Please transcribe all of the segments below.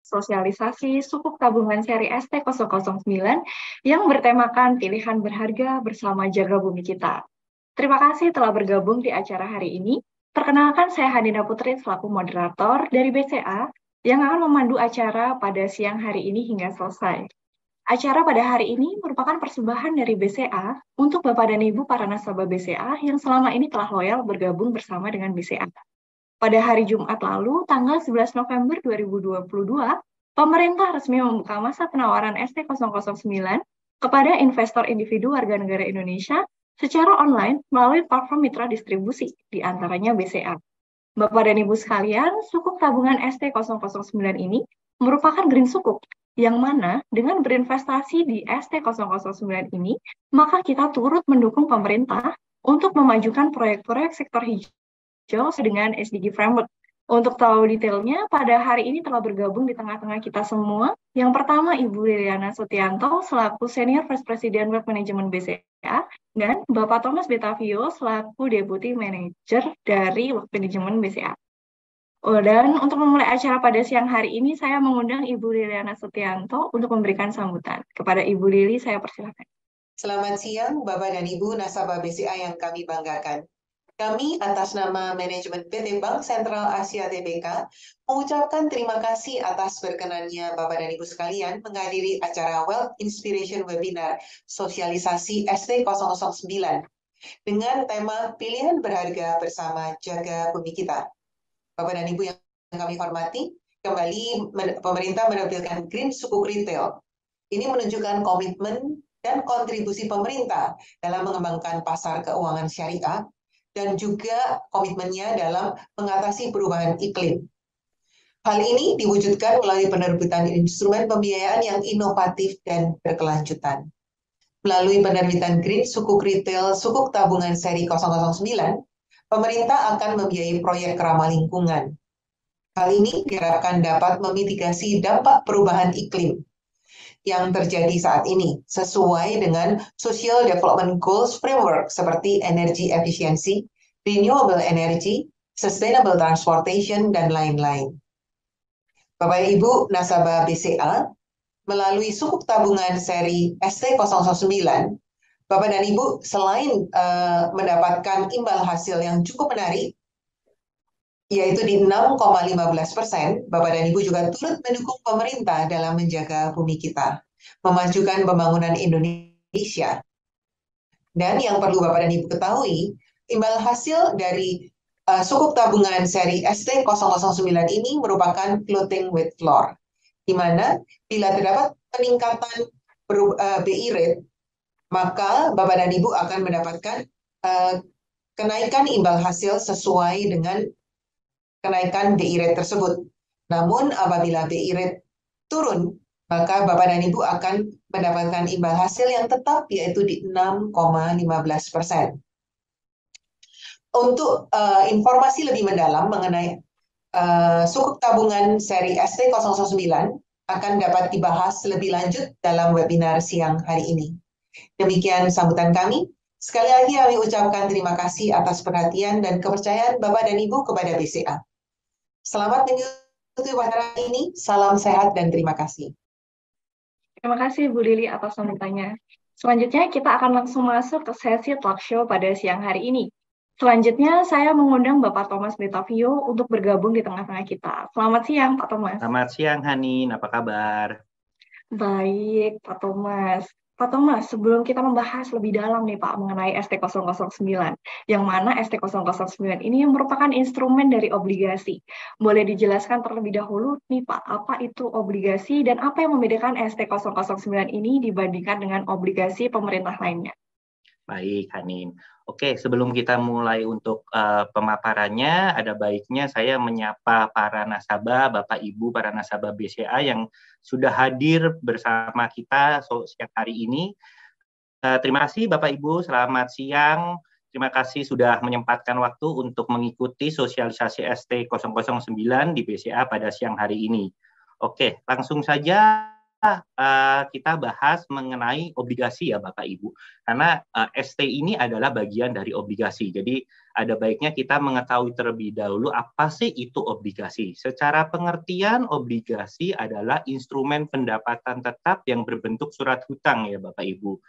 sosialisasi sukuk tabungan seri ST009 yang bertemakan pilihan berharga bersama jaga bumi kita. Terima kasih telah bergabung di acara hari ini. Perkenalkan, saya Hadina Putri selaku moderator dari BCA yang akan memandu acara pada siang hari ini hingga selesai. Acara pada hari ini merupakan persembahan dari BCA untuk Bapak dan Ibu para nasabah BCA yang selama ini telah loyal bergabung bersama dengan BCA. Pada hari Jumat lalu, tanggal 11 November 2022, pemerintah resmi membuka masa penawaran ST009 kepada investor individu warga negara Indonesia secara online melalui platform mitra distribusi, di antaranya BCA. Bapak dan Ibu sekalian, sukuk tabungan ST009 ini merupakan green sukuk, yang mana dengan berinvestasi di ST009 ini, maka kita turut mendukung pemerintah untuk memajukan proyek-proyek sektor hijau dengan SDG Framework. Untuk tahu detailnya, pada hari ini telah bergabung di tengah-tengah kita semua. Yang pertama, Ibu Liliana Sutianto selaku Senior Vice President Wealth Management BCA, dan Bapak Thomas Betavio selaku Deputy Manager dari Wealth Management BCA. Dan untuk memulai acara pada siang hari ini, saya mengundang Ibu Liliana Sutianto untuk memberikan sambutan. Kepada Ibu Lili, saya persilakan. Selamat siang, Bapak dan Ibu nasabah BCA yang kami banggakan. Kami atas nama manajemen PT Bank Sentral Asia Tbk mengucapkan terima kasih atas berkenannya Bapak dan Ibu sekalian menghadiri acara Wealth Inspiration Webinar Sosialisasi ST009 dengan tema Pilihan Berharga Bersama Jaga Bumi Kita. Bapak dan Ibu yang kami hormati, kembali pemerintah menampilkan Green Sukuk Retail. Ini menunjukkan komitmen dan kontribusi pemerintah dalam mengembangkan pasar keuangan syariah dan juga komitmennya dalam mengatasi perubahan iklim. Hal ini diwujudkan melalui penerbitan instrumen pembiayaan yang inovatif dan berkelanjutan. Melalui penerbitan Green Sukuk Retail Sukuk Tabungan Seri 009, pemerintah akan membiayai proyek ramah lingkungan. Hal ini diharapkan dapat memitigasi dampak perubahan iklim yang terjadi saat ini sesuai dengan Social Development Goals Framework seperti energi efisiensi, renewable energy, sustainable transportation, dan lain-lain. Bapak Ibu nasabah BCA, melalui sukuk tabungan seri ST009, Bapak dan Ibu selain mendapatkan imbal hasil yang cukup menarik, yaitu di 6,15%, Bapak dan Ibu juga turut mendukung pemerintah dalam menjaga bumi kita, memajukan pembangunan Indonesia. Dan yang perlu Bapak dan Ibu ketahui, imbal hasil dari sukuk tabungan seri ST009 ini merupakan floating with floor, di mana bila terdapat peningkatan BI rate, maka Bapak dan Ibu akan mendapatkan kenaikan imbal hasil sesuai dengan kenaikan BI rate tersebut. Namun apabila BI rate turun, maka Bapak dan Ibu akan mendapatkan imbal hasil yang tetap, yaitu di 6,15%. Untuk informasi lebih mendalam mengenai sukuk tabungan seri ST009 akan dapat dibahas lebih lanjut dalam webinar siang hari ini. Demikian sambutan kami. Sekali lagi kami ucapkan terima kasih atas perhatian dan kepercayaan Bapak dan Ibu kepada BCA. Selamat mengikuti webinar ini. Salam sehat dan terima kasih. Terima kasih Bu Lili atas sambutannya. Selanjutnya kita akan langsung masuk ke sesi talk show pada siang hari ini. Selanjutnya saya mengundang Bapak Thomas Betavio untuk bergabung di tengah-tengah kita. Selamat siang Pak Thomas. Selamat siang Hanin, apa kabar? Baik Pak Thomas. Pak Thomas, sebelum kita membahas lebih dalam nih Pak mengenai ST009, yang mana ST009 ini merupakan instrumen dari obligasi. Boleh dijelaskan terlebih dahulu nih Pak, apa itu obligasi dan apa yang membedakan ST009 ini dibandingkan dengan obligasi pemerintah lainnya? Baik Hanin. Oke, sebelum kita mulai untuk pemaparannya, ada baiknya saya menyapa para nasabah, Bapak Ibu para nasabah BCA yang sudah hadir bersama kita siang hari ini. Terima kasih Bapak Ibu, selamat siang. Terima kasih sudah menyempatkan waktu untuk mengikuti sosialisasi ST009 di BCA pada siang hari ini. Oke, langsung saja kita bahas mengenai obligasi ya Bapak Ibu, karena ST ini adalah bagian dari obligasi. Jadi ada baiknya kita mengetahui terlebih dahulu apa sih itu obligasi. Secara pengertian, obligasi adalah instrumen pendapatan tetap yang berbentuk surat hutang ya Bapak Ibu.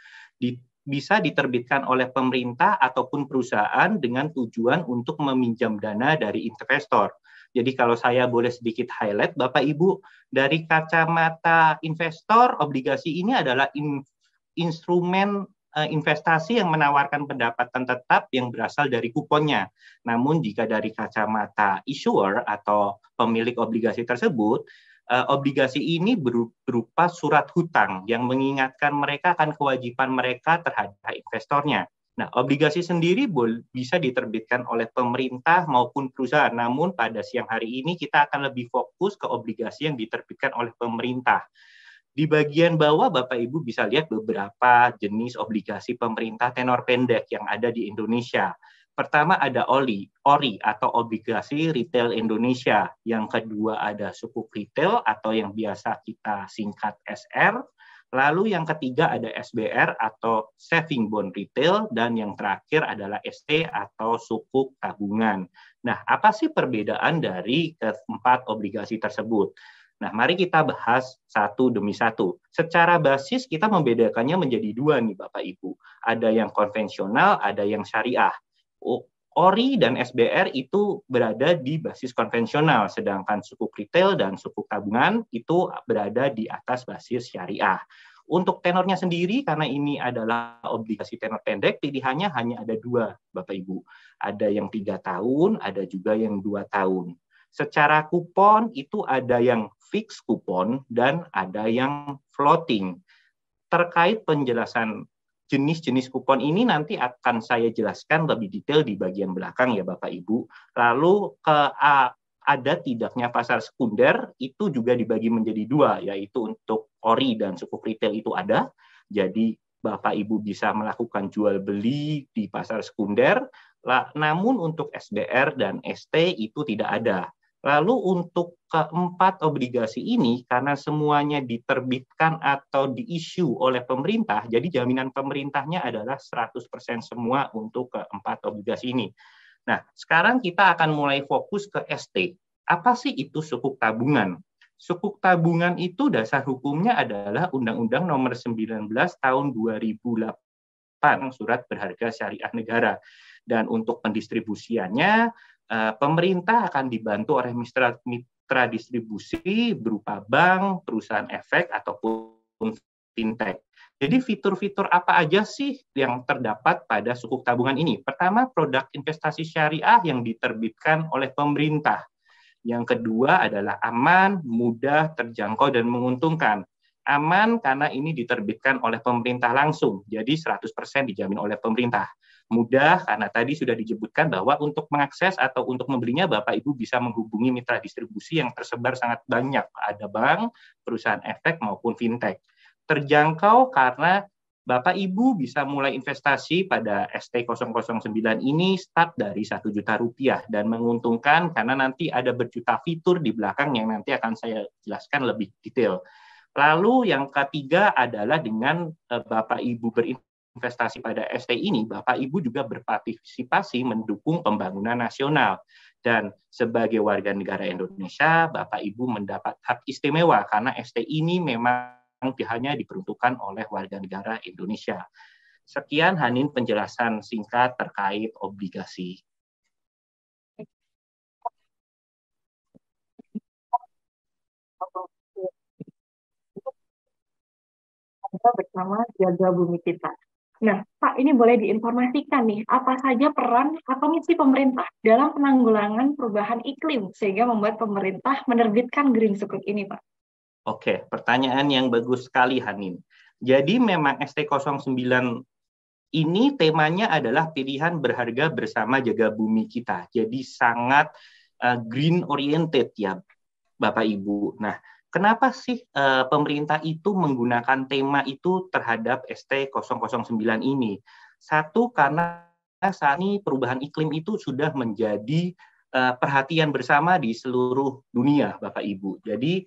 Bisa diterbitkan oleh pemerintah ataupun perusahaan dengan tujuan untuk meminjam dana dari investor. Jadi kalau saya boleh sedikit highlight, Bapak Ibu, dari kacamata investor, obligasi ini adalah instrumen investasi yang menawarkan pendapatan tetap yang berasal dari kuponnya. Namun jika dari kacamata issuer atau pemilik obligasi tersebut, obligasi ini berupa surat hutang yang mengingatkan mereka akan kewajiban mereka terhadap investornya. Nah, obligasi sendiri bisa diterbitkan oleh pemerintah maupun perusahaan. Namun pada siang hari ini kita akan lebih fokus ke obligasi yang diterbitkan oleh pemerintah. Di bagian bawah Bapak Ibu bisa lihat beberapa jenis obligasi pemerintah tenor pendek yang ada di Indonesia. Pertama ada ORI atau obligasi retail Indonesia. Yang kedua ada sukuk retail atau yang biasa kita singkat SR. Lalu yang ketiga ada SBR atau saving bond retail, dan yang terakhir adalah ST atau sukuk tabungan. Nah, apa sih perbedaan dari keempat obligasi tersebut? Nah, mari kita bahas satu demi satu. Secara basis kita membedakannya menjadi dua nih Bapak Ibu. Ada yang konvensional, ada yang syariah. ORI dan SBR itu berada di basis konvensional, sedangkan sukuk retail dan sukuk tabungan itu berada di atas basis syariah. Untuk tenornya sendiri, karena ini adalah obligasi tenor pendek, pilihannya hanya ada dua Bapak Ibu. Ada yang 3 tahun, ada juga yang 2 tahun. Secara kupon itu ada yang fixed kupon dan ada yang floating. Terkait penjelasan jenis-jenis kupon ini nanti akan saya jelaskan lebih detail di bagian belakang ya Bapak Ibu. Lalu ada tidaknya pasar sekunder itu juga dibagi menjadi dua, yaitu untuk ORI dan sukuk retail itu ada. Jadi Bapak Ibu bisa melakukan jual beli di pasar sekunder. Namun untuk SBR dan ST itu tidak ada. Lalu untuk keempat obligasi ini, karena semuanya diterbitkan atau diissue oleh pemerintah, jadi jaminan pemerintahnya adalah 100% semua untuk keempat obligasi ini. Nah, sekarang kita akan mulai fokus ke ST. Apa sih itu sukuk tabungan? Sukuk tabungan itu dasar hukumnya adalah Undang-Undang Nomor 19 Tahun 2008, Surat Berharga Syariah Negara. Dan untuk pendistribusiannya, pemerintah akan dibantu oleh mitra distribusi berupa bank, perusahaan efek, ataupun fintech. Jadi fitur-fitur apa aja sih yang terdapat pada sukuk tabungan ini? Pertama, produk investasi syariah yang diterbitkan oleh pemerintah. Yang kedua adalah aman, mudah, terjangkau, dan menguntungkan. Aman karena ini diterbitkan oleh pemerintah langsung, jadi 100% dijamin oleh pemerintah. Mudah karena tadi sudah disebutkan bahwa untuk mengakses atau untuk membelinya Bapak Ibu bisa menghubungi mitra distribusi yang tersebar sangat banyak. Ada bank, perusahaan efek maupun fintech. Terjangkau karena Bapak Ibu bisa mulai investasi pada ST009 ini start dari Rp1.000.000 dan menguntungkan karena nanti ada berjuta fitur di belakang yang nanti akan saya jelaskan lebih detail. Lalu yang ketiga adalah dengan Bapak Ibu berinvestasi pada ST ini, Bapak Ibu juga berpartisipasi mendukung pembangunan nasional. Dan sebagai warga negara Indonesia, Bapak Ibu mendapat hak istimewa karena ST ini memang hanya diperuntukkan oleh warga negara Indonesia. Sekian Hanin penjelasan singkat terkait obligasi. Kita bersama jaga bumi kita. Nah, Pak, ini boleh diinformasikan nih, apa saja peran atau misi pemerintah dalam penanggulangan perubahan iklim sehingga membuat pemerintah menerbitkan Green Sukuk ini, Pak? Oke, pertanyaan yang bagus sekali, Hanin. Jadi memang ST09 ini temanya adalah pilihan berharga bersama jaga bumi kita. Jadi sangat green oriented ya, Bapak Ibu. Nah, kenapa sih pemerintah itu menggunakan tema itu terhadap ST009 ini? Satu, karena saat ini perubahan iklim itu sudah menjadi perhatian bersama di seluruh dunia, Bapak Ibu. Jadi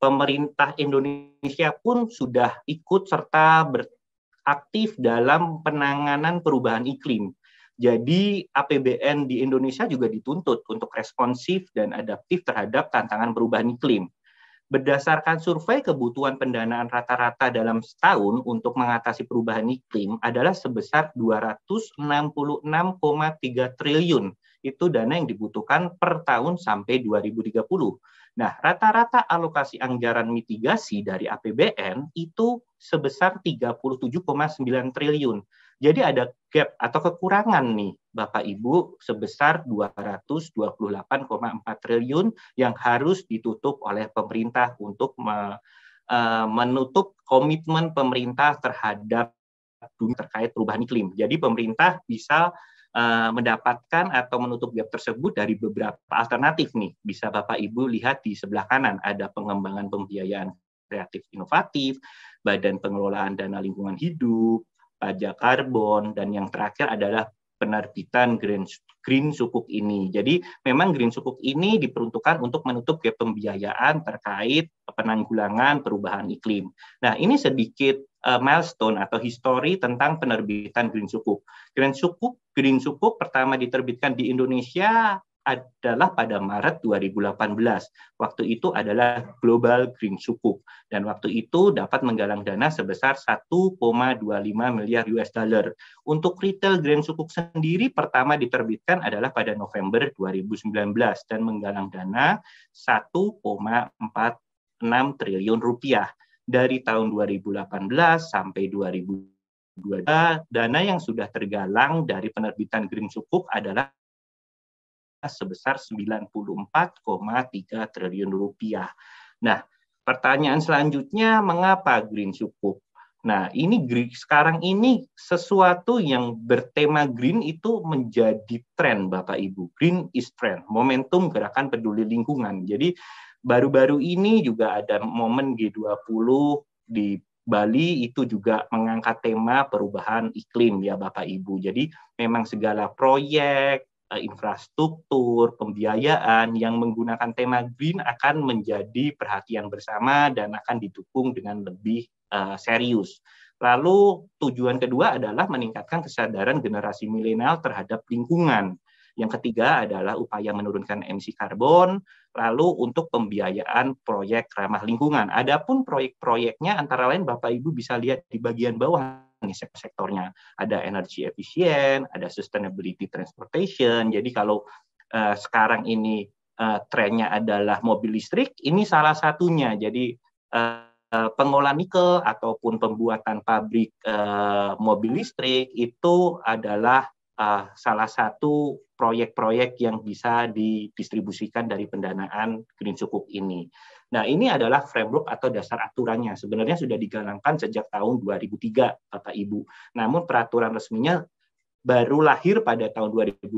pemerintah Indonesia pun sudah ikut serta aktif dalam penanganan perubahan iklim. Jadi APBN di Indonesia juga dituntut untuk responsif dan adaptif terhadap tantangan perubahan iklim. Berdasarkan survei, kebutuhan pendanaan rata-rata dalam setahun untuk mengatasi perubahan iklim adalah sebesar 266,3 triliun. Itu dana yang dibutuhkan per tahun sampai 2030. Nah, rata-rata alokasi anggaran mitigasi dari APBN itu sebesar 37,9 triliun. Jadi ada gap atau kekurangan nih, Bapak Ibu, sebesar 228,4 triliun yang harus ditutup oleh pemerintah untuk menutup komitmen pemerintah terhadap dunia terkait perubahan iklim. Jadi pemerintah bisa mendapatkan atau menutup gap tersebut dari beberapa alternatif nih. Bisa Bapak Ibu lihat di sebelah kanan, ada pengembangan pembiayaan kreatif inovatif, badan pengelolaan dana lingkungan hidup, pajak karbon, dan yang terakhir adalah penerbitan Green Sukuk ini. Jadi memang Green Sukuk ini diperuntukkan untuk menutup gap pembiayaan terkait penanggulangan perubahan iklim. Nah, ini sedikit milestone atau histori tentang penerbitan Green Sukuk. Green Sukuk pertama diterbitkan di Indonesia adalah pada Maret 2018. Waktu itu adalah Global Green Sukuk, dan waktu itu dapat menggalang dana sebesar 1,25 miliar US dollar. Untuk retail Green Sukuk sendiri pertama diterbitkan adalah pada November 2019 dan menggalang dana 1,46 triliun rupiah. Dari tahun 2018 sampai 2022, dana yang sudah tergalang dari penerbitan Green Sukuk adalah sebesar 94,3 triliun rupiah. Nah, pertanyaan selanjutnya, mengapa Green Sukuk? Nah, ini sekarang ini sesuatu yang bertema green itu menjadi tren, Bapak Ibu. Green is trend, momentum gerakan peduli lingkungan. Jadi baru-baru ini juga ada momen G20 di Bali itu juga mengangkat tema perubahan iklim ya Bapak Ibu. Jadi memang segala proyek, infrastruktur, pembiayaan yang menggunakan tema green akan menjadi perhatian bersama dan akan didukung dengan lebih serius. Lalu tujuan kedua adalah meningkatkan kesadaran generasi milenial terhadap lingkungan. Yang ketiga adalah upaya menurunkan emisi karbon, lalu untuk pembiayaan proyek ramah lingkungan. Adapun proyek-proyeknya antara lain Bapak Ibu bisa lihat di bagian bawah nih sektornya. Ada energy efisien, ada sustainability transportation. Jadi kalau sekarang ini trennya adalah mobil listrik, ini salah satunya. Jadi pengolahan nikel ataupun pembuatan pabrik mobil listrik itu adalah salah satu proyek-proyek yang bisa didistribusikan dari pendanaan Green Sukuk ini. Nah, ini adalah framework atau dasar aturannya. Sebenarnya sudah digalangkan sejak tahun 2003, Bapak Ibu. Namun peraturan resminya baru lahir pada tahun 2016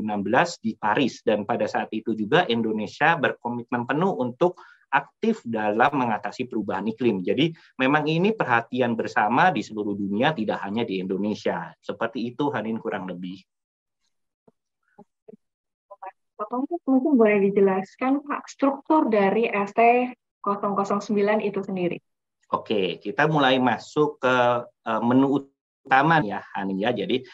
di Paris. Dan pada saat itu juga Indonesia berkomitmen penuh untuk aktif dalam mengatasi perubahan iklim. Jadi memang ini perhatian bersama di seluruh dunia, tidak hanya di Indonesia. Seperti itu, Hanin, kurang lebih. Bapak mungkin boleh dijelaskan Pak struktur dari ST009 itu sendiri. Oke, kita mulai masuk ke menu utama ya, Hanin ya. Jadi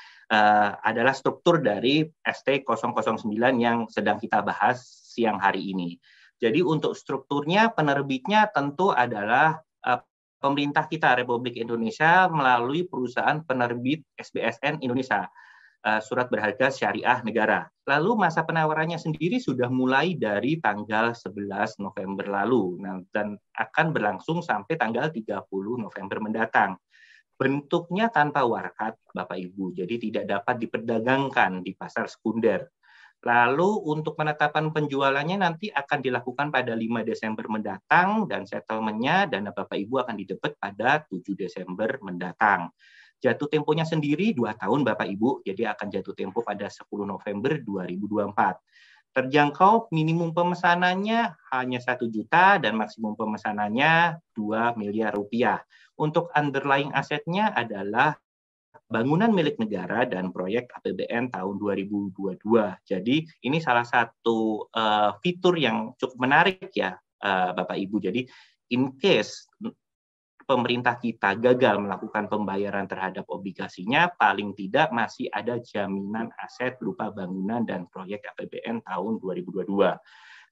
adalah struktur dari ST009 yang sedang kita bahas siang hari ini. Jadi untuk strukturnya, penerbitnya tentu adalah pemerintah kita, Republik Indonesia, melalui perusahaan penerbit SBSN Indonesia, Surat Berharga Syariah Negara. Lalu masa penawarannya sendiri sudah mulai dari tanggal 11 November lalu, dan akan berlangsung sampai tanggal 30 November mendatang. Bentuknya tanpa warakat, Bapak Ibu, jadi tidak dapat diperdagangkan di pasar sekunder. Lalu untuk penetapan penjualannya nanti akan dilakukan pada 5 Desember mendatang, dan settlement-nya dana Bapak Ibu akan didapat pada 7 Desember mendatang. Jatuh temponya sendiri 2 tahun Bapak Ibu, jadi akan jatuh tempo pada 10 November 2024. Terjangkau minimum pemesanannya hanya 1 juta dan maksimum pemesanannya 2 miliar rupiah. Untuk underlying asetnya adalah bangunan milik negara dan proyek APBN tahun 2022. Jadi ini salah satu fitur yang cukup menarik ya Bapak Ibu. Jadi in case pemerintah kita gagal melakukan pembayaran terhadap obligasinya, paling tidak masih ada jaminan aset berupa bangunan dan proyek APBN tahun 2022.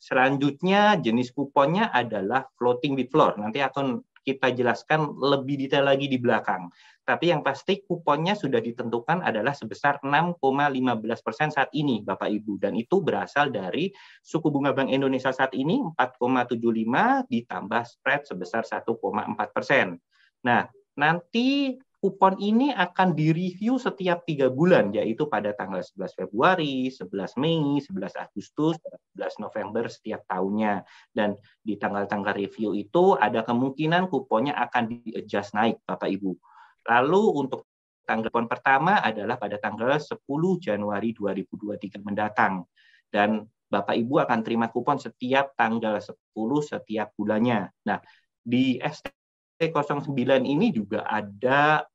Selanjutnya jenis kuponnya adalah floating with floor. Nanti akan kita jelaskan lebih detail lagi di belakang. Tapi yang pasti kuponnya sudah ditentukan adalah sebesar 6,15% saat ini, Bapak Ibu. Dan itu berasal dari suku bunga Bank Indonesia saat ini 4,75 ditambah spread sebesar 1,4%. Nah, nanti kupon ini akan direview setiap 3 bulan, yaitu pada tanggal 11 Februari, 11 Mei, 11 Agustus, 11 November setiap tahunnya. Dan di tanggal-tanggal review itu ada kemungkinan kuponnya akan di-adjust naik, Bapak Ibu. Lalu untuk tanggal kupon pertama adalah pada tanggal 10 Januari 2023 mendatang. Dan Bapak Ibu akan terima kupon setiap tanggal 10 setiap bulannya. Nah, di ST09 ini juga ada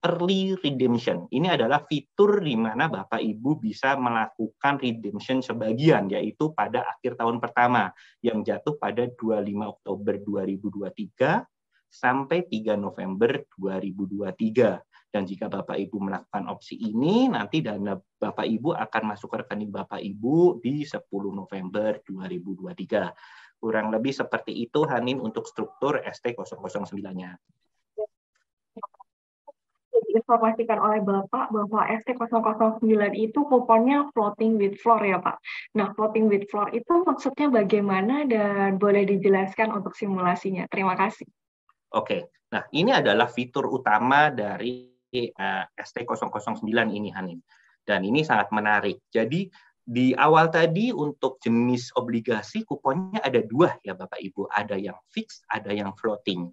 early redemption. Ini adalah fitur di mana Bapak Ibu bisa melakukan redemption sebagian, yaitu pada akhir tahun pertama yang jatuh pada 25 Oktober 2023 sampai 3 November 2023. Dan jika Bapak Ibu melakukan opsi ini, nanti dana Bapak Ibu akan masuk ke rekening Bapak Ibu di 10 November 2023. Kurang lebih seperti itu, Hanin, untuk struktur ST009-nya. Diinformasikan oleh Bapak bahwa ST009 itu kuponnya floating with floor ya Pak. Nah, floating with floor itu maksudnya bagaimana dan boleh dijelaskan untuk simulasinya? Terima kasih. Oke, nah ini adalah fitur utama dari ST009 ini, Hanin. Dan ini sangat menarik. Jadi di awal tadi untuk jenis obligasi kuponnya ada 2 ya Bapak Ibu. Ada yang fix, ada yang floating.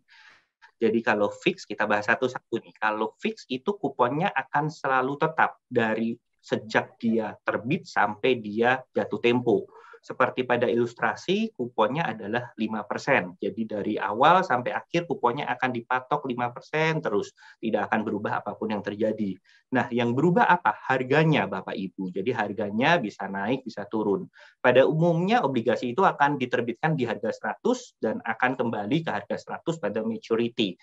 Jadi kalau fix, kita bahas satu-satu nih. Kalau fix itu kuponnya akan selalu tetap dari sejak dia terbit sampai dia jatuh tempo. Seperti pada ilustrasi, kuponnya adalah 5%. Jadi dari awal sampai akhir kuponnya akan dipatok 5% terus. Tidak akan berubah apapun yang terjadi. Nah, yang berubah apa? Harganya, Bapak Ibu. Jadi harganya bisa naik, bisa turun. Pada umumnya obligasi itu akan diterbitkan di harga 100 dan akan kembali ke harga 100 pada maturity.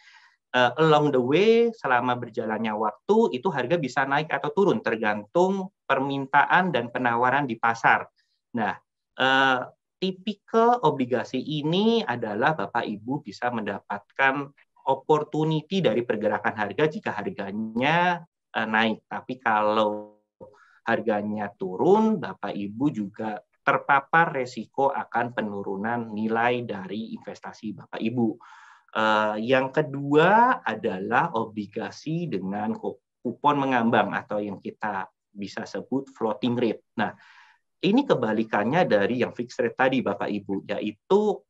Along the way, selama berjalannya waktu, itu harga bisa naik atau turun, tergantung permintaan dan penawaran di pasar. Nah, tipikal obligasi ini adalah Bapak Ibu bisa mendapatkan opportunity dari pergerakan harga jika harganya naik. Tapi kalau harganya turun, Bapak Ibu juga terpapar resiko akan penurunan nilai dari investasi Bapak Ibu. Yang kedua adalah obligasi dengan kupon mengambang atau yang kita bisa sebut floating rate. Nah, ini kebalikannya dari yang fixed rate tadi, Bapak Ibu, yaitu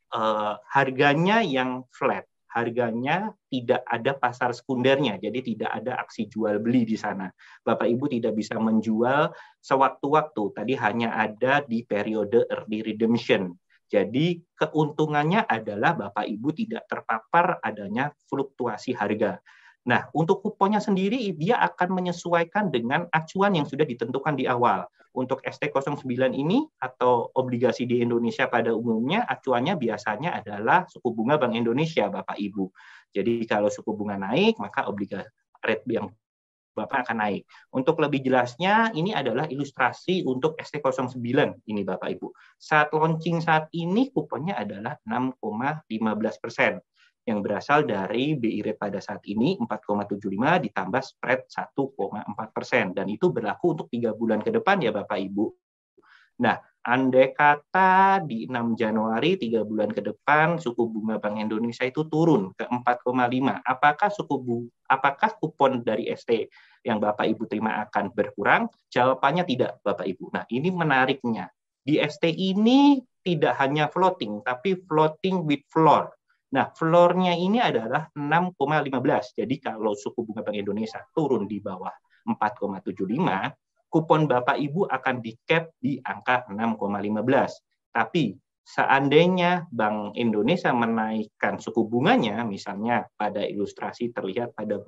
harganya yang flat. Harganya tidak ada pasar sekundernya, jadi tidak ada aksi jual beli di sana. Bapak Ibu tidak bisa menjual sewaktu-waktu, tadi hanya ada di periode early redemption. Jadi keuntungannya adalah Bapak Ibu tidak terpapar adanya fluktuasi harga. Nah, untuk kuponnya sendiri dia akan menyesuaikan dengan acuan yang sudah ditentukan di awal. Untuk ST09 ini atau obligasi di Indonesia pada umumnya acuannya biasanya adalah suku bunga Bank Indonesia, Bapak Ibu. Jadi kalau suku bunga naik, maka obligasi rate yang Bapak akan naik. Untuk lebih jelasnya, ini adalah ilustrasi untuk ST09 ini Bapak Ibu. Saat launching saat ini kuponnya adalah 6,15%. Yang berasal dari BI rate pada saat ini 4,75 ditambah spread 1,4%. Dan itu berlaku untuk 3 bulan ke depan ya Bapak Ibu. Nah, andai kata di 6 Januari 3 bulan ke depan suku bunga Bank Indonesia itu turun ke 4,5. Apakah kupon dari ST yang Bapak Ibu terima akan berkurang? Jawabannya tidak, Bapak Ibu. Nah, ini menariknya. Di ST ini tidak hanya floating, tapi floating with floor. Nah, floor-nya ini adalah 6,15. Jadi kalau suku bunga Bank Indonesia turun di bawah 4,75, kupon Bapak Ibu akan di-cap di angka 6,15. Tapi seandainya Bank Indonesia menaikkan suku bunganya, misalnya pada ilustrasi terlihat pada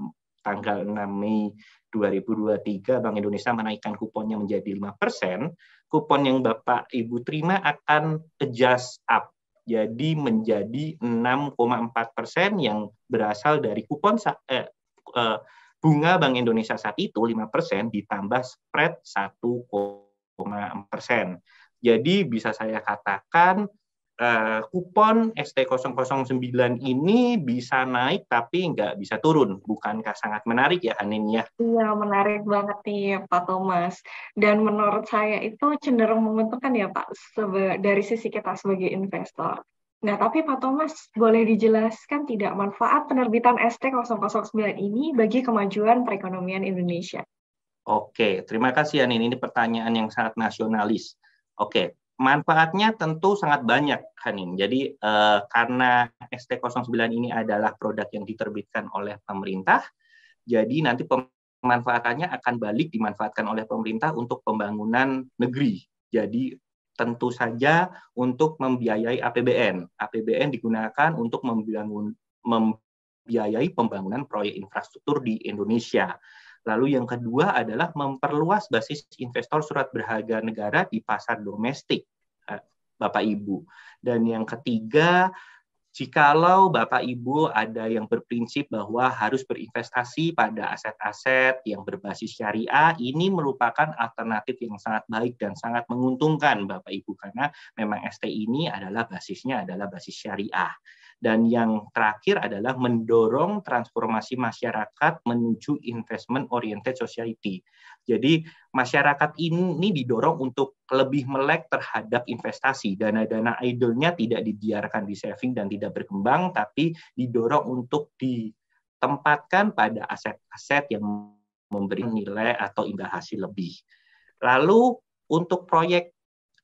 tanggal 6 Mei 2023, Bank Indonesia menaikkan kuponnya menjadi 5%, kupon yang Bapak Ibu terima akan adjust up. jadi menjadi 6,4% yang berasal dari kupon bunga Bank Indonesia saat itu 5% ditambah spread 1,6%. Jadi bisa saya katakan kupon ST009 ini bisa naik tapi nggak bisa turun. Bukankah sangat menarik ya, Hanin ya? Iya, menarik banget nih Pak Thomas. Dan menurut saya itu cenderung menguntungkan ya Pak, dari sisi kita sebagai investor. Nah, tapi Pak Thomas, boleh dijelaskan tidak manfaat penerbitan ST009 ini bagi kemajuan perekonomian Indonesia? Oke, terima kasih Hanin. Ini pertanyaan yang sangat nasionalis. Oke, manfaatnya tentu sangat banyak, Hanin. Jadi karena ST09 ini adalah produk yang diterbitkan oleh pemerintah, jadi nanti pemanfaatannya akan balik dimanfaatkan oleh pemerintah untuk pembangunan negeri. Jadi tentu saja untuk membiayai APBN. APBN digunakan untuk membiayai pembangunan proyek infrastruktur di Indonesia. Lalu yang kedua adalah memperluas basis investor surat berharga negara di pasar domestik, Bapak Ibu. Dan yang ketiga, jikalau Bapak Ibu ada yang berprinsip bahwa harus berinvestasi pada aset-aset yang berbasis syariah, ini merupakan alternatif yang sangat baik dan sangat menguntungkan Bapak Ibu, karena memang ST ini adalah basisnya adalah basis syariah. Dan yang terakhir adalah mendorong transformasi masyarakat menuju investment oriented society. Jadi masyarakat ini didorong untuk lebih melek terhadap investasi. Dana-dana idle-nya tidak dibiarkan di saving dan tidak berkembang, tapi didorong untuk ditempatkan pada aset-aset yang memberi nilai atau imbal hasil lebih. Lalu untuk proyek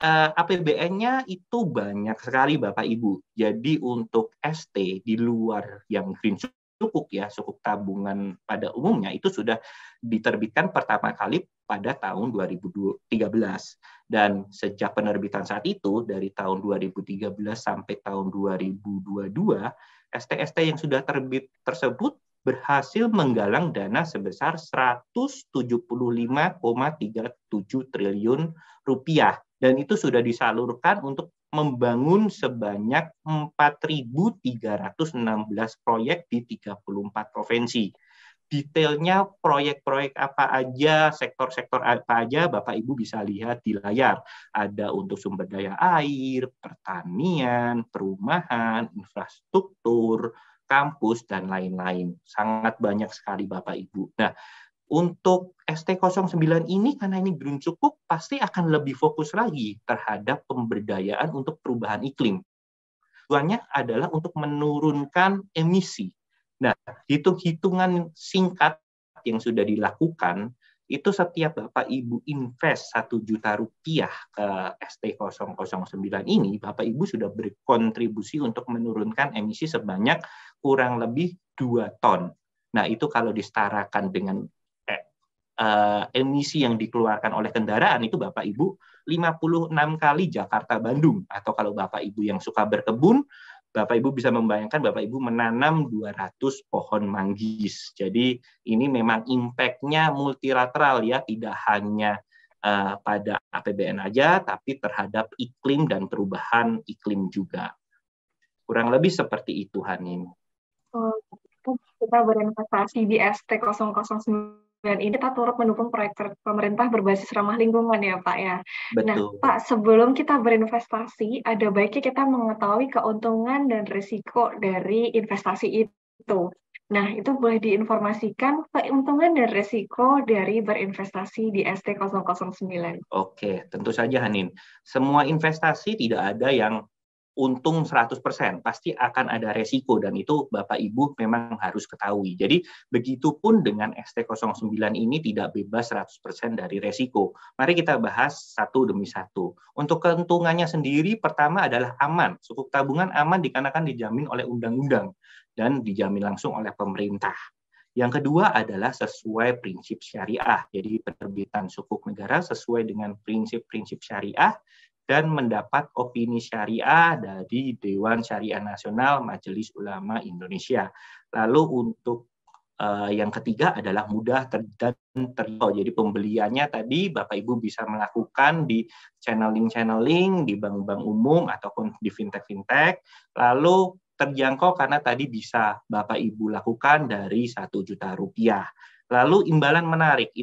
APBN-nya itu banyak sekali Bapak Ibu. Jadi untuk ST di luar yang green sukuk ya, sukuk tabungan pada umumnya itu sudah diterbitkan pertama kali pada tahun 2013. Dan sejak penerbitan saat itu dari tahun 2013 sampai tahun 2022, ST-ST yang sudah terbit tersebut berhasil menggalang dana sebesar 175,37 triliun rupiah. Dan itu sudah disalurkan untuk membangun sebanyak 4.316 proyek di 34 provinsi. Detailnya proyek-proyek apa aja, sektor-sektor apa aja, Bapak Ibu bisa lihat di layar. Ada untuk sumber daya air, pertanian, perumahan, infrastruktur, kampus, dan lain-lain. Sangat banyak sekali Bapak Ibu. Nah, untuk ST09 ini karena ini green sukuk pasti akan lebih fokus lagi terhadap pemberdayaan untuk perubahan iklim. Tujuannya adalah untuk menurunkan emisi. Nah, hitung-hitungan singkat yang sudah dilakukan itu setiap Bapak Ibu invest 1 juta rupiah ke ST009 ini, Bapak Ibu sudah berkontribusi untuk menurunkan emisi sebanyak kurang lebih 2 ton. Nah, itu kalau disetarakan dengan emisi yang dikeluarkan oleh kendaraan itu Bapak Ibu 56 kali Jakarta-Bandung. Atau kalau Bapak Ibu yang suka berkebun, Bapak Ibu bisa membayangkan Bapak Ibu menanam 200 pohon manggis. Jadi ini memang impact-nya multilateral ya, tidak hanya pada APBN aja, tapi terhadap iklim dan perubahan iklim juga. Kurang lebih seperti itu, Hanin. Kita berinvestasi di ST009 ini kita turut mendukung proyek pemerintah berbasis ramah lingkungan ya Pak ya. Betul. Nah Pak, sebelum kita berinvestasi, ada baiknya kita mengetahui keuntungan dan risiko dari investasi itu. Nah, itu boleh diinformasikan keuntungan dan risiko dari berinvestasi di ST009. Oke, tentu saja Hanin. Semua investasi tidak ada yang untung 100%, pasti akan ada resiko dan itu Bapak Ibu memang harus ketahui. Jadi begitupun dengan ST09 ini tidak bebas 100% dari resiko. Mari kita bahas satu demi satu. Untuk keuntungannya sendiri pertama adalah aman. Sukuk tabungan aman dikarenakan dijamin oleh undang-undang dan dijamin langsung oleh pemerintah. Yang kedua adalah sesuai prinsip syariah. Jadi penerbitan sukuk negara sesuai dengan prinsip-prinsip syariah dan mendapat opini syariah dari Dewan Syariah Nasional Majelis Ulama Indonesia. Lalu untuk Yang ketiga adalah mudah dan terjangkau. Jadi pembeliannya tadi Bapak Ibu bisa melakukan di channeling di bank-bank umum ataupun di fintech-fintech, lalu terjangkau karena tadi bisa Bapak Ibu lakukan dari Rp1 juta. Lalu imbalan menarik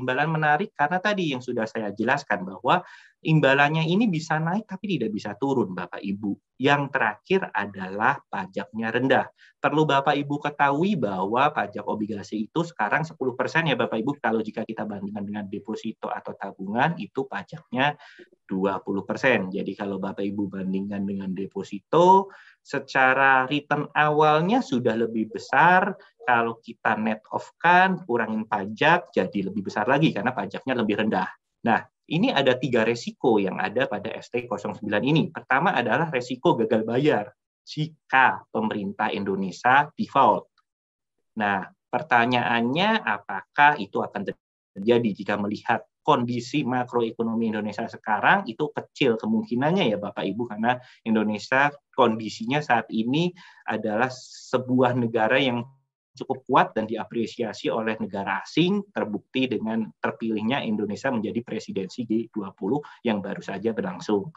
karena tadi yang sudah saya jelaskan bahwa imbalannya ini bisa naik tapi tidak bisa turun Bapak Ibu. Yang terakhir adalah pajaknya rendah. Perlu Bapak Ibu ketahui bahwa pajak obligasi itu sekarang 10% ya Bapak Ibu, kalau jika kita bandingkan dengan deposito atau tabungan itu pajaknya 20%. Jadi kalau Bapak Ibu bandingkan dengan deposito, secara return awalnya sudah lebih besar, kalau kita net off-kan, kurangin pajak, jadi lebih besar lagi karena pajaknya lebih rendah. Nah, ini ada 3 resiko yang ada pada ST09 ini. Pertama adalah resiko gagal bayar jika pemerintah Indonesia default. Nah, pertanyaannya apakah itu akan terjadi jika melihat kondisi makroekonomi Indonesia sekarang? Itu kecil kemungkinannya ya Bapak Ibu, karena Indonesia kondisinya saat ini adalah sebuah negara yang cukup kuat dan diapresiasi oleh negara asing, terbukti dengan terpilihnya Indonesia menjadi presidensi G20 yang baru saja berlangsung.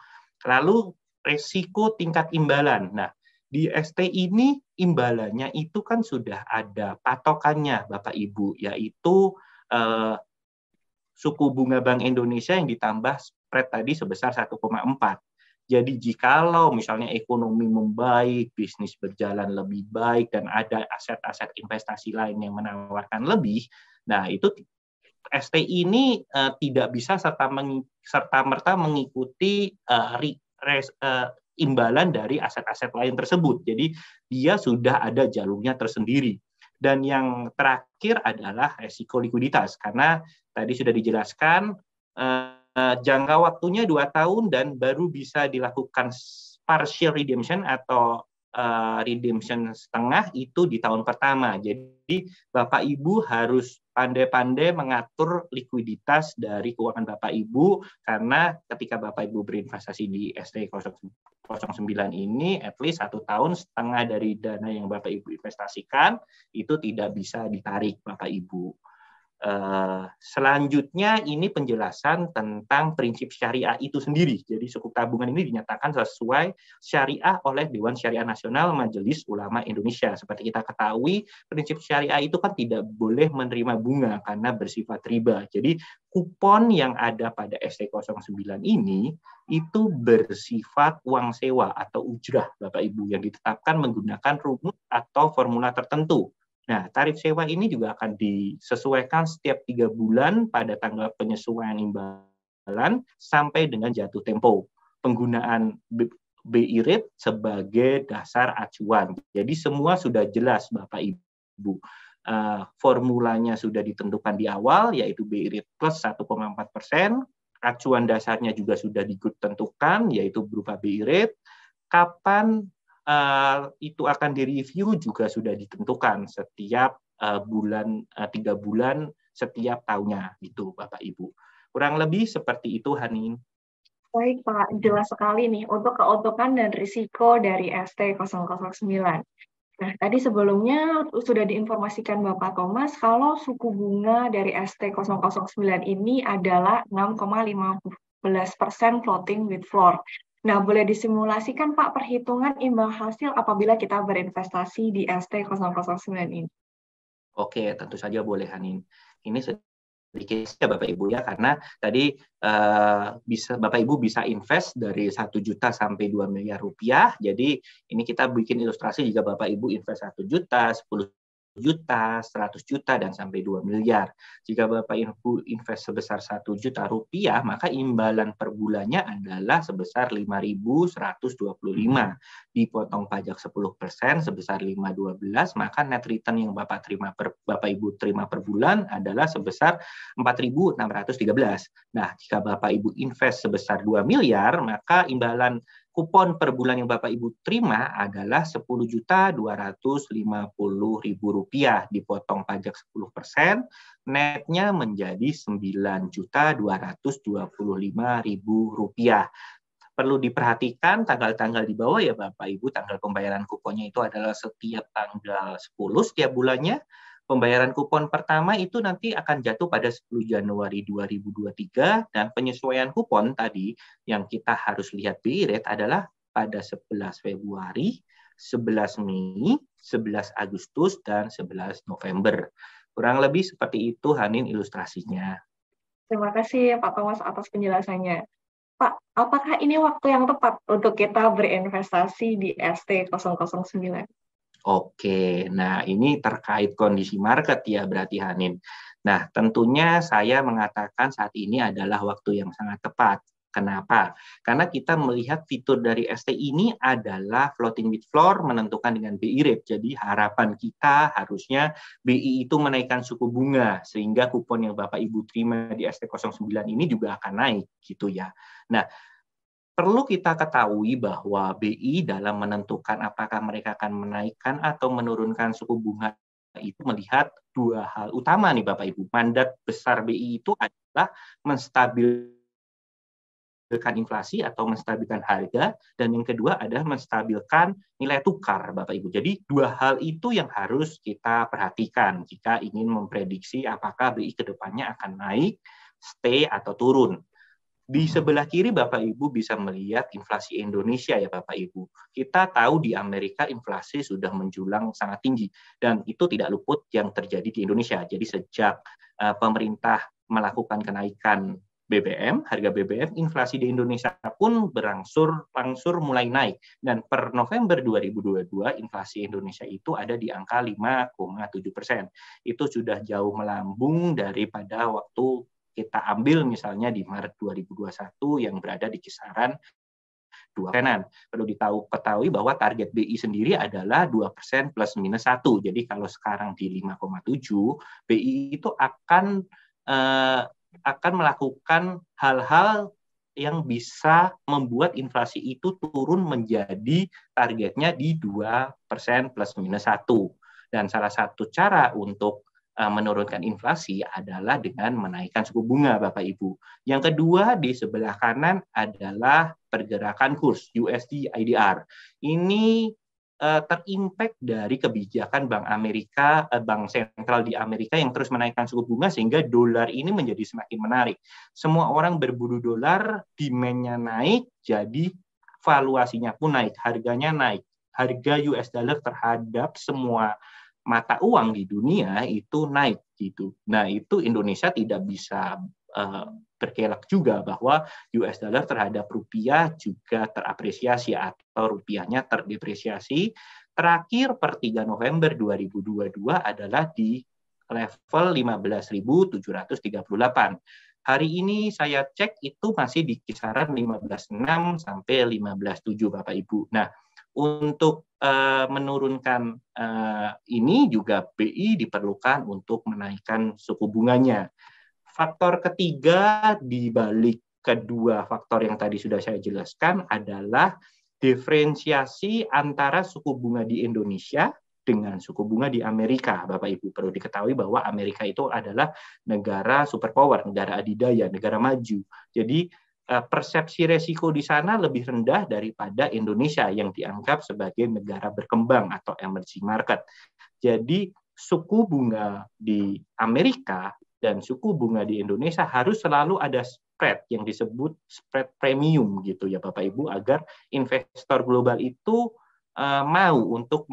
Lalu resiko tingkat imbalan. Nah, di ST ini imbalannya itu kan sudah ada patokannya Bapak Ibu, yaitu suku bunga Bank Indonesia yang ditambah spread tadi sebesar 1,4. Jadi jikalau misalnya ekonomi membaik, bisnis berjalan lebih baik, dan ada aset-aset investasi lain yang menawarkan lebih, nah itu ST ini tidak bisa serta-merta mengikuti imbalan dari aset-aset lain tersebut. Jadi dia sudah ada jalurnya tersendiri. Dan yang terakhir adalah resiko likuiditas, karena tadi sudah dijelaskan jangka waktunya 2 tahun dan baru bisa dilakukan partial redemption atau redemption setengah itu di tahun pertama. Jadi Bapak Ibu harus pandai-pandai mengatur likuiditas dari keuangan Bapak Ibu, karena ketika Bapak Ibu berinvestasi di ST09 ini, at least 1 tahun setengah dari dana yang Bapak Ibu investasikan itu tidak bisa ditarik Bapak Ibu. Selanjutnya ini penjelasan tentang prinsip syariah itu sendiri. Jadi sukuk tabungan ini dinyatakan sesuai syariah oleh Dewan Syariah Nasional Majelis Ulama Indonesia. Seperti kita ketahui, prinsip syariah itu kan tidak boleh menerima bunga karena bersifat riba. Jadi kupon yang ada pada ST09 ini itu bersifat uang sewa atau ujrah Bapak Ibu yang ditetapkan menggunakan rumus atau formula tertentu. Nah, tarif sewa ini juga akan disesuaikan setiap 3 bulan pada tanggal penyesuaian imbalan sampai dengan jatuh tempo. Penggunaan BI rate sebagai dasar acuan. Jadi semua sudah jelas Bapak Ibu. Formulanya sudah ditentukan di awal, yaitu BI rate plus 1,4%. Acuan dasarnya juga sudah ditentukan, yaitu berupa BI rate. Kapan itu akan direview juga sudah ditentukan setiap 3 bulan setiap tahunnya gitu Bapak Ibu. Kurang lebih seperti itu Hanin. Baik Pak, jelas sekali nih untuk keuntungan dan risiko dari ST009. Nah, tadi sebelumnya sudah diinformasikan Bapak Thomas kalau suku bunga dari ST009 ini adalah 6,15% floating with floor. Nah, boleh disimulasikan Pak perhitungan imbal hasil apabila kita berinvestasi di ST009 ini? Oke, tentu saja boleh Hanin. Ini sedikit ya Bapak Ibu ya, karena tadi Bapak Ibu bisa invest dari 1 juta sampai 2 miliar rupiah. Jadi ini kita bikin ilustrasi jika Bapak Ibu invest 1 juta, 10 juta, 100 juta, dan sampai 2 miliar. Jika Bapak Ibu invest sebesar 1 juta rupiah, maka imbalan per bulannya adalah sebesar 5.125. Dipotong pajak 10% sebesar 512, maka net return yang Bapak Ibu terima per bulan adalah sebesar 4.613. Nah, jika Bapak Ibu invest sebesar 2 miliar, maka imbalan kupon per bulan yang Bapak Ibu terima adalah Rp10.250.000, dipotong pajak 10%, netnya menjadi Rp9.225.000. Perlu diperhatikan tanggal-tanggal di bawah ya Bapak Ibu, tanggal pembayaran kuponnya itu adalah setiap tanggal 10 setiap bulannya. Pembayaran kupon pertama itu nanti akan jatuh pada 10 Januari 2023 dan penyesuaian kupon tadi yang kita harus lihat BI rate adalah pada 11 Februari, 11 Mei, 11 Agustus, dan 11 November. Kurang lebih seperti itu, Hanin, ilustrasinya. Terima kasih Pak Thomas atas penjelasannya. Pak, apakah ini waktu yang tepat untuk kita berinvestasi di ST009? Oke, nah ini terkait kondisi market ya berarti Hanin. Nah, tentunya saya mengatakan saat ini adalah waktu yang sangat tepat. Kenapa? Karena kita melihat fitur dari ST ini adalah floating with floor menentukan dengan BI rate. Jadi harapan kita harusnya BI itu menaikkan suku bunga sehingga kupon yang Bapak Ibu terima di ST09 ini juga akan naik gitu ya. Nah, perlu kita ketahui bahwa BI dalam menentukan apakah mereka akan menaikkan atau menurunkan suku bunga itu melihat dua hal utama nih Bapak Ibu. Mandat besar BI itu adalah menstabilkan inflasi atau menstabilkan harga, dan yang kedua adalah menstabilkan nilai tukar Bapak Ibu. Jadi dua hal itu yang harus kita perhatikan jika ingin memprediksi apakah BI ke depannya akan naik, stay atau turun. Di sebelah kiri Bapak Ibu bisa melihat inflasi Indonesia ya Bapak Ibu. Kita tahu di Amerika inflasi sudah menjulang sangat tinggi dan itu tidak luput yang terjadi di Indonesia. Jadi sejak pemerintah melakukan kenaikan BBM, harga BBM, inflasi di Indonesia pun berangsur mulai naik. Dan per November 2022 inflasi Indonesia itu ada di angka 5,7%. Itu sudah jauh melambung daripada waktu kita ambil misalnya di Maret 2021 yang berada di kisaran 2%. Perlu ketahui bahwa target BI sendiri adalah 2% plus minus 1. Jadi kalau sekarang di 5,7, BI itu akan melakukan hal-hal yang bisa membuat inflasi itu turun menjadi targetnya di 2% plus minus 1. Dan salah satu cara untuk menurunkan inflasi adalah dengan menaikkan suku bunga Bapak Ibu. Yang kedua di sebelah kanan adalah pergerakan kurs USD IDR. Ini terimpact dari kebijakan Bank Sentral di Amerika yang terus menaikkan suku bunga sehingga dolar ini menjadi semakin menarik. Semua orang berburu dolar, demand-nya naik, jadi valuasinya pun naik, harganya naik. Harga US dollar terhadap semua mata uang di dunia itu naik gitu. Nah, itu Indonesia tidak bisa berkelak juga bahwa US dollar terhadap rupiah juga terapresiasi atau rupiahnya terdepresiasi. Terakhir per 3 November 2022 adalah di level 15.738. Hari ini saya cek itu masih di kisaran 15.6 sampai 15.7 Bapak Ibu. Nah, untuk menurunkan ini juga BI diperlukan untuk menaikkan suku bunganya. Faktor ketiga di balik kedua faktor yang tadi sudah saya jelaskan adalah diferensiasi antara suku bunga di Indonesia dengan suku bunga di Amerika. Bapak Ibu perlu diketahui bahwa Amerika itu adalah negara superpower, negara adidaya, negara maju. Jadi persepsi resiko di sana lebih rendah daripada Indonesia yang dianggap sebagai negara berkembang atau emerging market. Jadi suku bunga di Amerika dan suku bunga di Indonesia harus selalu ada spread yang disebut spread premium gitu ya Bapak Ibu agar investor global itu mau untuk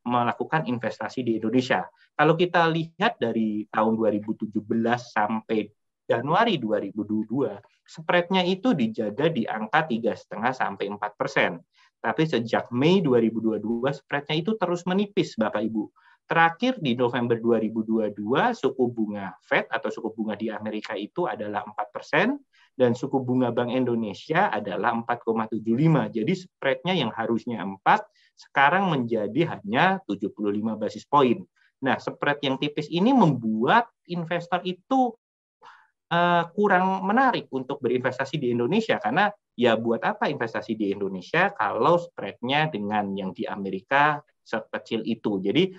melakukan investasi di Indonesia. Kalau kita lihat dari tahun 2017 sampai Januari 2022, spread-nya itu dijaga di angka 3,5 sampai 4%. Tapi sejak Mei 2022, spread-nya itu terus menipis, Bapak Ibu. Terakhir di November 2022, suku bunga Fed atau suku bunga di Amerika itu adalah 4%, dan suku bunga Bank Indonesia adalah 4,75. Jadi spread-nya yang harusnya 4, sekarang menjadi hanya 75 basis poin. Nah, spread yang tipis ini membuat investor itu kurang menarik untuk berinvestasi di Indonesia karena ya buat apa investasi di Indonesia kalau spread-nya dengan yang di Amerika sekecil itu. Jadi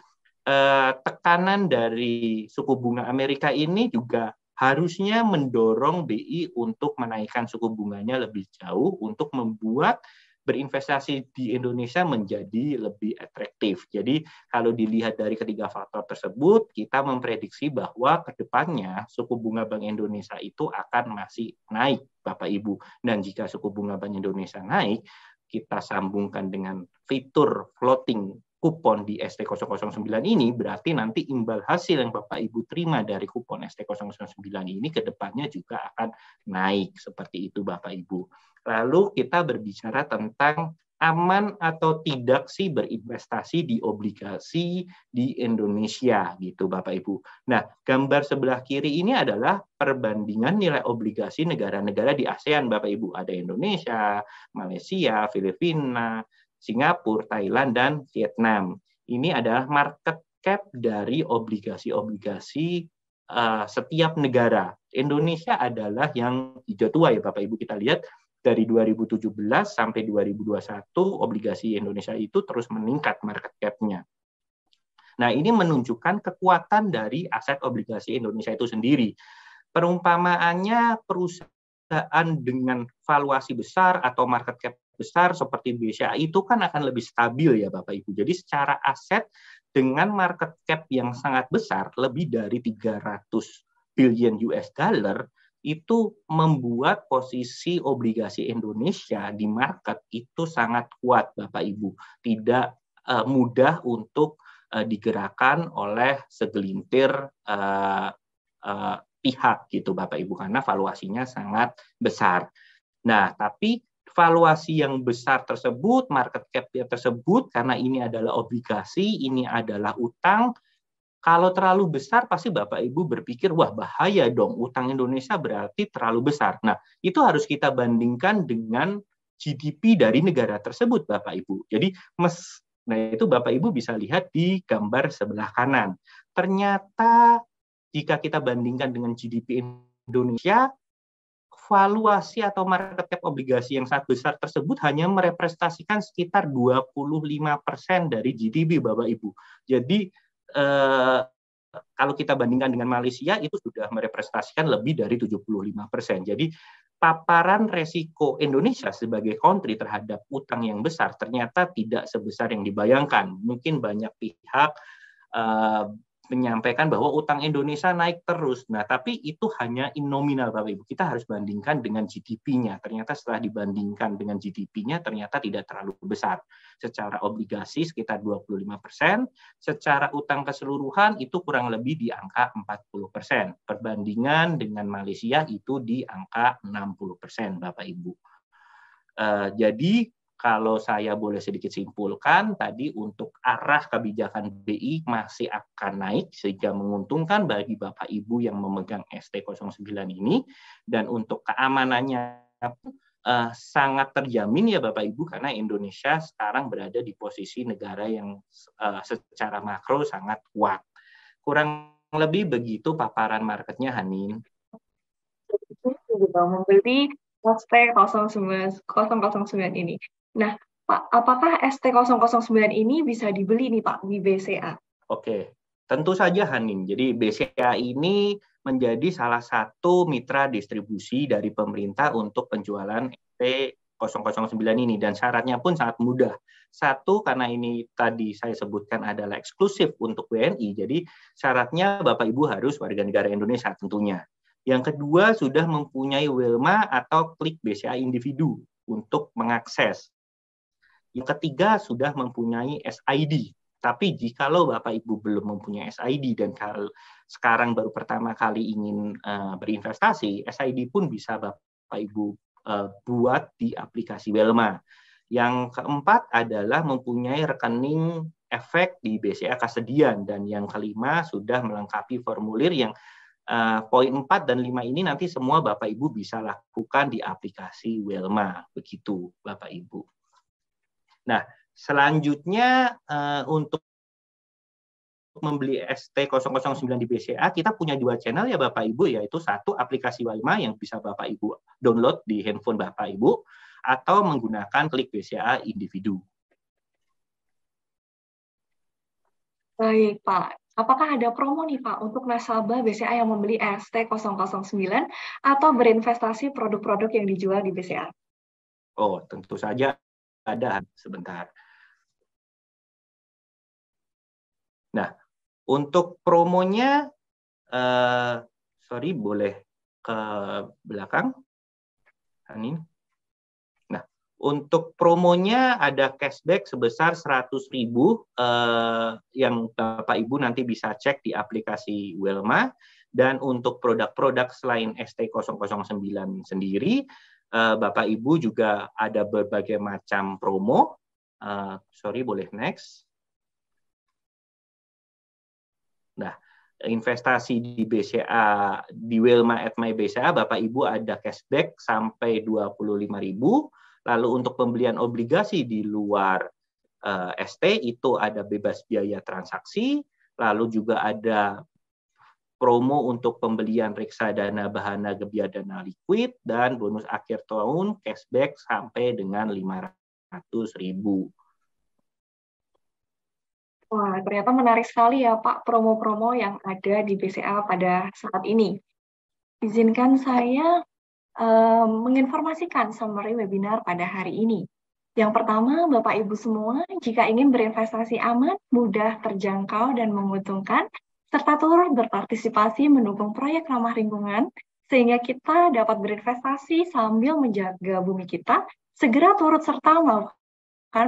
tekanan dari suku bunga Amerika ini juga harusnya mendorong BI untuk menaikkan suku bunganya lebih jauh untuk membuat berinvestasi di Indonesia menjadi lebih atraktif. Jadi kalau dilihat dari ketiga faktor tersebut, kita memprediksi bahwa ke depannya suku bunga Bank Indonesia itu akan masih naik, Bapak Ibu. Dan jika suku bunga Bank Indonesia naik, kita sambungkan dengan fitur floating kupon di ST009 ini, berarti nanti imbal hasil yang Bapak Ibu terima dari kupon ST009 ini ke depannya juga akan naik. Seperti itu Bapak Ibu. Lalu kita berbicara tentang aman atau tidak sih berinvestasi di obligasi di Indonesia gitu Bapak Ibu. Nah, gambar sebelah kiri ini adalah perbandingan nilai obligasi negara-negara di ASEAN Bapak Ibu. Ada Indonesia, Malaysia, Filipina, Singapura, Thailand, dan Vietnam. Ini adalah market cap dari obligasi-obligasi setiap negara. Indonesia adalah yang hijau tua ya Bapak Ibu. Kita lihat dari 2017 sampai 2021 obligasi Indonesia itu terus meningkat market cap-nya. Nah, ini menunjukkan kekuatan dari aset obligasi Indonesia itu sendiri. Perumpamaannya perusahaan dengan valuasi besar atau market cap besar seperti BCA itu kan akan lebih stabil ya Bapak Ibu. Jadi secara aset dengan market cap yang sangat besar, lebih dari 300 billion US dollar, itu membuat posisi obligasi Indonesia di market itu sangat kuat Bapak Ibu. Tidak mudah untuk digerakkan oleh segelintir pihak gitu Bapak Ibu, karena valuasinya sangat besar. Nah, tapi valuasi yang besar tersebut, market cap tersebut, karena ini adalah obligasi, ini adalah utang, kalau terlalu besar pasti Bapak Ibu berpikir, wah bahaya dong, utang Indonesia berarti terlalu besar. Nah, itu harus kita bandingkan dengan GDP dari negara tersebut Bapak Ibu. Jadi, nah itu Bapak Ibu bisa lihat di gambar sebelah kanan. Ternyata jika kita bandingkan dengan GDP Indonesia, valuasi atau market cap obligasi yang sangat besar tersebut hanya merepresentasikan sekitar 25% dari GDP Bapak Ibu. Jadi kalau kita bandingkan dengan Malaysia itu sudah merepresentasikan lebih dari 75%. Jadi paparan resiko Indonesia sebagai country terhadap utang yang besar ternyata tidak sebesar yang dibayangkan. Mungkin banyak pihak menyampaikan bahwa utang Indonesia naik terus. Nah, tapi itu hanya in nominal Bapak Ibu. Kita harus bandingkan dengan GDP-nya. Ternyata setelah dibandingkan dengan GDP-nya ternyata tidak terlalu besar. Secara obligasi sekitar 25%, secara utang keseluruhan itu kurang lebih di angka 40%. Perbandingan dengan Malaysia itu di angka 60% Bapak Ibu. Jadi kalau saya boleh sedikit simpulkan, tadi untuk arah kebijakan BI masih akan naik sehingga menguntungkan bagi Bapak Ibu yang memegang ST09 ini, dan untuk keamanannya sangat terjamin ya Bapak Ibu, karena Indonesia sekarang berada di posisi negara yang secara makro sangat kuat. Kurang lebih begitu paparan marketnya, Hanin. Membeli ST009 ini. Nah, Pak, apakah ST009 ini bisa dibeli nih Pak di BCA? Oke, tentu saja Hanin. Jadi BCA ini menjadi salah satu mitra distribusi dari pemerintah untuk penjualan ST009 ini, dan syaratnya pun sangat mudah. Satu, karena ini tadi saya sebutkan adalah eksklusif untuk WNI, jadi syaratnya Bapak Ibu harus warga negara Indonesia tentunya. Yang kedua, sudah mempunyai WILMA atau klik BCA individu untuk mengakses. Yang ketiga, sudah mempunyai SID. Tapi jikalau Bapak Ibu belum mempunyai SID dan kalau sekarang baru pertama kali ingin berinvestasi, SID pun bisa Bapak Ibu buat di aplikasi WILMA. Yang keempat adalah mempunyai rekening efek di BCA Kasedian, dan yang kelima sudah melengkapi formulir yang poin 4 dan 5 ini nanti semua Bapak Ibu bisa lakukan di aplikasi WILMA. Begitu Bapak Ibu. Nah, selanjutnya untuk membeli ST009 di BCA, kita punya 2 channel ya Bapak Ibu, yaitu satu aplikasi WILMA yang bisa Bapak Ibu download di handphone Bapak Ibu, atau menggunakan klik BCA individu. Baik Pak, apakah ada promo nih Pak untuk nasabah BCA yang membeli ST009 atau berinvestasi produk-produk yang dijual di BCA? Oh, tentu saja ada sebentar. Nah, untuk promonya, sorry, boleh ke belakang, Hanin. Nah, untuk promonya ada cashback sebesar 100.000 yang Bapak Ibu nanti bisa cek di aplikasi Welma. Dan untuk produk-produk selain ST009 sendiri, Bapak Ibu juga ada berbagai macam promo. Sorry, boleh next. Nah, investasi di BCA, di Welma at My BCA, Bapak Ibu ada cashback sampai 25.000. Lalu untuk pembelian obligasi di luar ST itu ada bebas biaya transaksi. Lalu juga ada promo untuk pembelian reksadana bahana gebiadana liquid dan bonus akhir tahun cashback sampai dengan 500.000. Wah, ternyata menarik sekali ya Pak promo-promo yang ada di BCA pada saat ini. Izinkan saya menginformasikan summary webinar pada hari ini. Yang pertama, Bapak Ibu semua, jika ingin berinvestasi aman, mudah, terjangkau, dan menguntungkan, serta turut berpartisipasi mendukung proyek ramah lingkungan, sehingga kita dapat berinvestasi sambil menjaga bumi kita, segera turut serta melakukan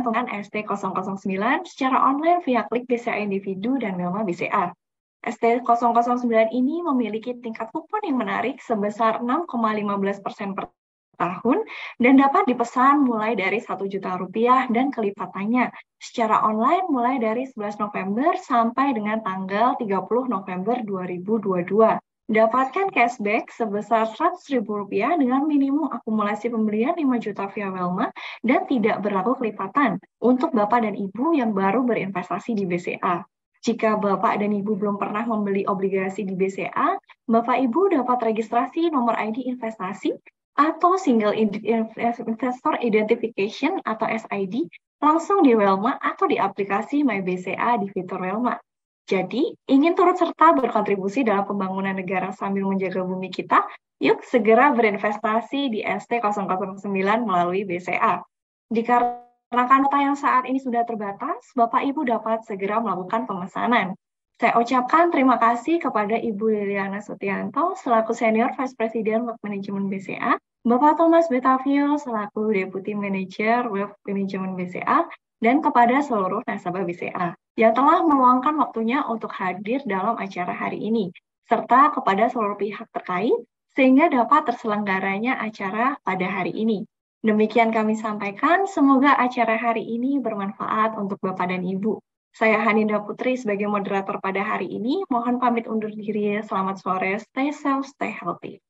pembelian ST009 secara online via klik BCA Individu dan Welma BCA. ST009 ini memiliki tingkat kupon yang menarik sebesar 6,15% per tahun dan dapat dipesan mulai dari Rp1.000.000 dan kelipatannya secara online mulai dari 11 November sampai dengan tanggal 30 November 2022. Dapatkan cashback sebesar Rp100.000 dengan minimum akumulasi pembelian 5 juta via Welma dan tidak berlaku kelipatan untuk Bapak dan Ibu yang baru berinvestasi di BCA. Jika Bapak dan Ibu belum pernah membeli obligasi di BCA, Bapak Ibu dapat registrasi nomor ID investasi atau Single Investor Identification atau SID langsung di Welma atau di aplikasi My BCA di fitur Welma. Jadi, ingin turut serta berkontribusi dalam pembangunan negara sambil menjaga bumi kita, yuk segera berinvestasi di ST009 melalui BCA. Karena kuota yang saat ini sudah terbatas, Bapak Ibu dapat segera melakukan pemesanan. Saya ucapkan terima kasih kepada Ibu Liliana Sutianto selaku Senior Vice President Wealth Management BCA, Bapak Thomas Betavio selaku Deputy Manager Wealth Management BCA, dan kepada seluruh nasabah BCA yang telah meluangkan waktunya untuk hadir dalam acara hari ini, serta kepada seluruh pihak terkait sehingga dapat terselenggaranya acara pada hari ini. Demikian kami sampaikan, semoga acara hari ini bermanfaat untuk Bapak dan Ibu. Saya Haninda Putri sebagai moderator pada hari ini, mohon pamit undur diri, selamat sore, stay safe, stay healthy.